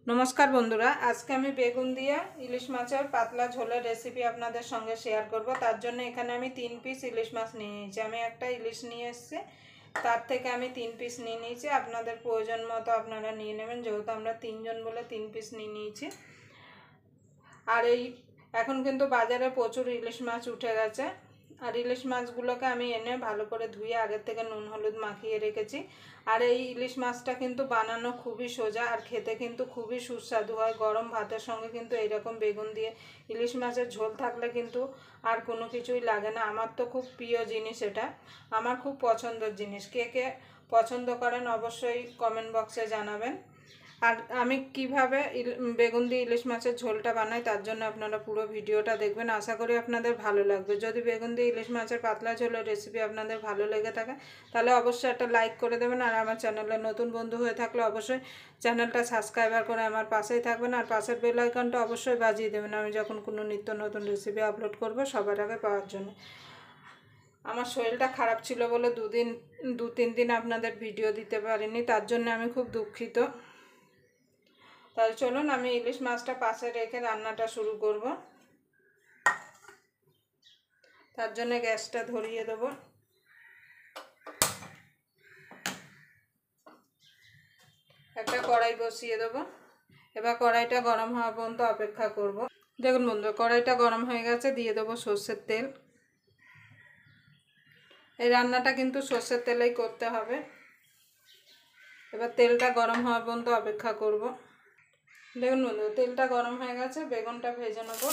नमस्कार बंधुरा आज के आमी बेगुन दिए इलिश माछेर पातला झोलेर रेसिपि आपनादेर संगे शेयर करब। तार जन्य एखाने आमी 3 पिस इलिश माछ निये निয়েছি। आमी एकटा इलिश निये एसेছি, तार थेके आमी 3 पिस निये निয়েছি। आपनादेर प्रयोजन मतो आपनारा निये नेबेन, जेहेतु आमरा 3 जन बोले 3 पिस निये निয়েছি। और এখন কিন্তু বাজারে প্রচুর ইলিশ মাছ উঠে গেছে। আর ইলিশ মাছগুলোকে আমি এনে ভালো করে ধুয়ে আগে থেকে নুন হলুদ মাখিয়ে রেখেছি। আর এই ইলিশ মাছটা কিন্তু বানানো খুবই সোজা আর খেতে কিন্তু খুবই সুস্বাদু হয়। গরম ভাতের সঙ্গে কিন্তু এইরকম বেগুন দিয়ে ইলিশ মাছের ঝোল থাকলে কিন্তু আর কোনো কিছুই লাগে না। আমার তো খুব প্রিয় জিনিস, এটা আমার খুব পছন্দের জিনিস। কে কে পছন্দ করেন অবশ্যই কমেন্ট বক্সে জানাবেন। আর আমি কিভাবে বেগুন দিয়ে ইলিশ মাছের ঝোলটা বানাই তার জন্য আপনারা পুরো ভিডিওটা দেখবেন। আশা করি আপনাদের ভালো লাগবে। যদি বেগুন দিয়ে ইলিশ মাছের পাতলা ঝোলের রেসিপি আপনাদের ভালো লেগে থাকে তাহলে অবশ্যই একটা লাইক করে দেবেন। আর আমার চ্যানেলে নতুন বন্ধু হয়ে থাকলে অবশ্যই চ্যানেলটা সাবস্ক্রাইবার করে আমার পাশেই থাকবেন। আর পাশের বেল আইকনটা অবশ্যই বাজিয়ে দেবেন, আমি যখন কোনো নিত্য নতুন রেসিপি আপলোড করব সবার আগে পাওয়ার জন্য। আমার শরীরটা খারাপ ছিল বলে দু তিন দিন আপনাদের ভিডিও দিতে পারিনি, তার জন্য আমি খুব দুঃখিত। তাহলে চলুন আমি ইলিশ মাছটা পাশে রেখে রান্নাটা শুরু করব। তার জন্য গ্যাসটা ধরিয়ে দেব। একটা কড়াই বসিয়ে দেব। এবার কড়াইটা গরম হওয়া পর্যন্ত অপেক্ষা করব। দেখুন বন্ধুরা, কড়াইটা গরম হয়ে গেছে, দিয়ে দেব সরষের তেল। এই রান্নাটা কিন্তু সরষের তেলেই করতে হবে। এবার তেলটা গরম হওয়া পর্যন্ত অপেক্ষা করব। দেখুন বন্ধু, তেলটা গরম হয়ে গেছে, বেগুনটা ভেজে নেব।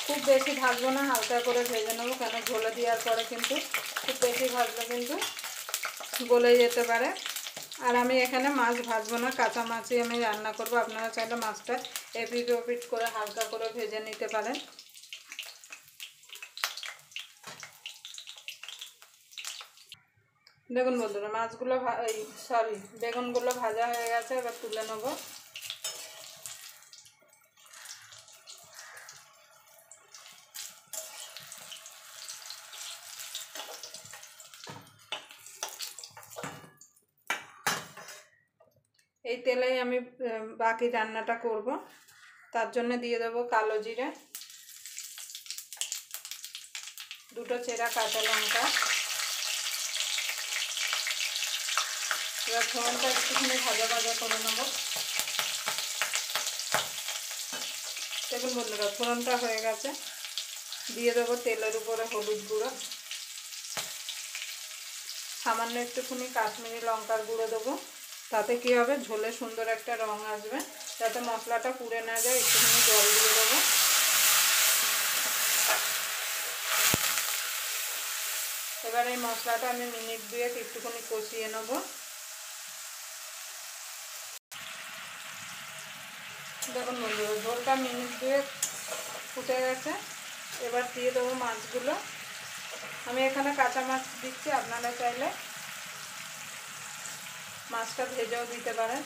খুব বেশি ভাজবো না, হালকা করে ভেজে নেবো, কেন ঝোলে দেওয়ার পরে কিন্তু খুব বেশি ভাজলে কিন্তু গলে যেতে পারে। আর আমি এখানে মাছ ভাজবো না, কাঁচা মাছই আমি রান্না করব। আপনারা চাইলে মাছটা এপিট ওপিট করে হালকা করে ভেজে নিতে পারেন। দেখুন বন্ধুরা, মাছগুলো বেগুনগুলো ভাজা হয়ে গেছে, এবার তুলে নেব। এই তেলেই আমি বাকি রান্নাটা করব। তার জন্য দিয়ে দেবো কালো জিরে, দুটো চেরা কাঁচা লঙ্কা। এবার ফোড়নটা একটুখানি ভাজা ভাজা করে নেব। দেখুন বন্ধুরা, ফোড়নটা হয়ে গেছে, দিয়ে দেবো তেলের উপরে হলুদ গুঁড়ো, সামান্য একটুখানি কাশ্মীরি লঙ্কার গুঁড়ো দেবো। তাতে কী হবে, ঝোলে সুন্দর একটা রং আসবে। যাতে মশলাটা পুড়ে না যায় একটুখানি জল দিয়ে দেবো। এবার এই মশলাটা আমি মিনিট 2 একটুখানি কষিয়ে নেব। দেখুন বন্ধুরা, ঝোলটা মিনিট 2 ফুটে গেছে। এবার দিয়ে দেবো মাছগুলো। আমি এখানে কাঁচা মাছ দিচ্ছি, আপনারা চাইলে মাছটা ভেজেও দিতে পারেন,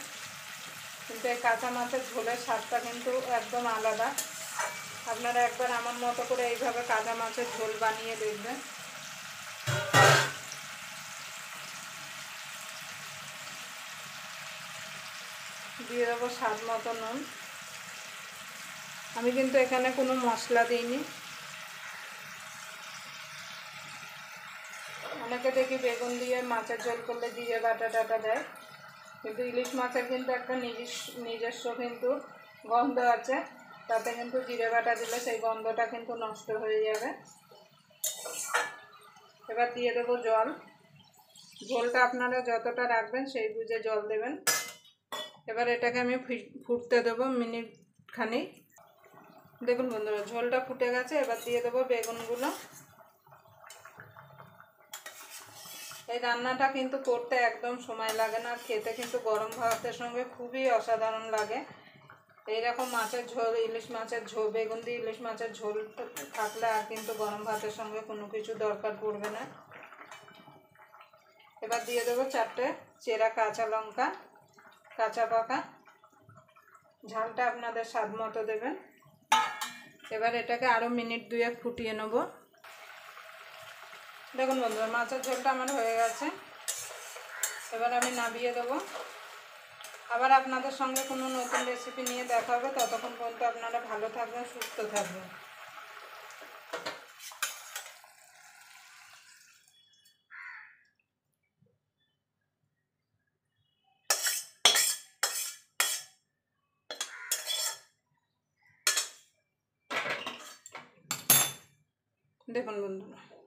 কিন্তু এই কাঁচা মাছের ঝোলের স্বাদটা কিন্তু একদম আলাদা। আপনারা একবার আমার মতো করে এইভাবে কাঁচা মাছের ঝোল বানিয়ে দেখবেন। দিয়ে দেবো স্বাদ মতো নুন। আমি কিন্তু এখানে কোনো মশলা দিইনি। অনেকে দেখি বেগুন দিয়ে মাছের ঝোল করলে জিরে বাটা টাটা দেয়, কিন্তু ইলিশ মাছের কিন্তু একটা নিজস্ব কিন্তু গন্ধ আছে। তাতে কিন্তু জিরে বাটা দিলে সেই গন্ধটা কিন্তু নষ্ট হয়ে যাবে। এবার দিয়ে দেবো জল। ঝোলটা আপনারা যতটা রাখবেন সেই বুঝে জল দেবেন। এবার এটাকে আমি ফুটতে দেবো মিনিট খানিক। দেখুন বন্ধুরা, ঝোলটা ফুটে গেছে। এবার দিয়ে দেবো বেগুনগুলো। এই রান্নাটা কিন্তু করতে একদম সময় লাগে না, আর খেতে কিন্তু গরম ভাতের সঙ্গে খুবই অসাধারণ লাগে। এইরকম মাছের ঝোল, ইলিশ মাছের ঝোল, বেগুন দিয়ে ইলিশ মাছের ঝোল থাকলে আর কিন্তু গরম ভাতের সঙ্গে কোনো কিছু দরকার পড়বে না। এবার দিয়ে দেবো 4টে চেরা কাঁচা লঙ্কা, কাঁচা পাকা। ঝালটা আপনাদের স্বাদ মতো দেবেন। এবার এটাকে আরও মিনিট 2 ফুটিয়ে নেব। দেখুন বন্ধুরা, মাছের ঝোলটা আমার হয়ে গেছে। এবার আমি নামিয়ে দেবো। আবার আপনাদের সঙ্গে কোনো নতুন রেসিপি নিয়ে দেখা হবে। ততক্ষণ পর্যন্ত আপনারা ভালো থাকবেন, সুস্থ থাকবেন। দেখুন বন্ধুরা।